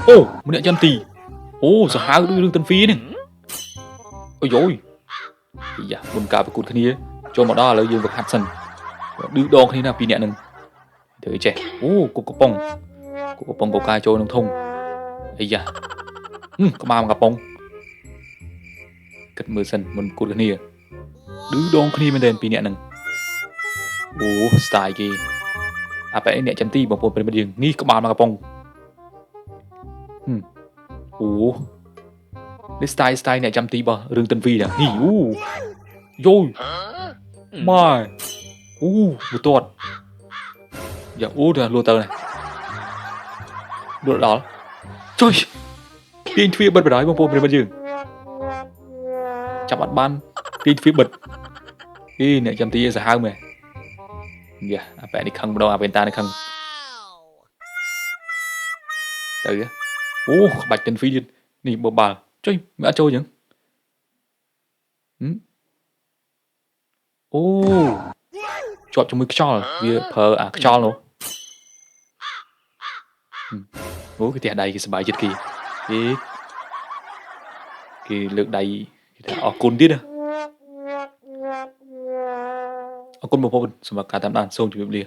អូម្នាក់ចាំទីអូសាហាវដូចរឿងតាន់ហ្វីនេះអូយយ៉ាមុនការប្រកួតគ្នាចូលមកដល់ឥឡូវយើងវឹកហាត់សិនឌឺដងគ្នាណាពីរនាក់នឹងទៅចេះអូគប់កំប៉ុងកកាចូលក្នុងធុងអាយ៉ាក្បាលកំប៉ុងគិតមើលសិនមុនប្រកួតគ្នាឌឺដងគ្នាមែនទែនពីរនាក់នឹងអូស្ទាយគេអាប៉ែអ្នកចាំទីបងប្អូនប្រិមិត្តយើងនេះក្បាលកំប៉ុងអូនេះស្ទាយអ្នកចាំទីរបស់រឿងតាន់ហ្វីណានេះអូយោម៉ែអូមួយទាត់យ៉ាអូទៅលួទៅនេះលួដល់ជួយទាញទ្វារបិទបណ្ដោយបងប្អូនប្រិមិត្តយើងចាប់អត់បានទាញទ្វារបិទអ្នកចាំទីសាហាវមែនយ៉ាអាប៉ែនេះខឹងម្ដងអាវ៉ែនតានេះខឹងទៅអូក្បាច់តាន់ហ្វីទៀតនេះបបាល់ចុយមិនអត់ចូលចឹងអូជាប់ជាមួយខ្យល់វាប្រើអាខ្យល់នោះអូគេផ្ទះដៃគេសบายចិត្តគេលើកដៃគេថាអរគុណទៀតអរគុណបងប្អូនសម្រាប់ការតាមដានសូមជម្រាបលា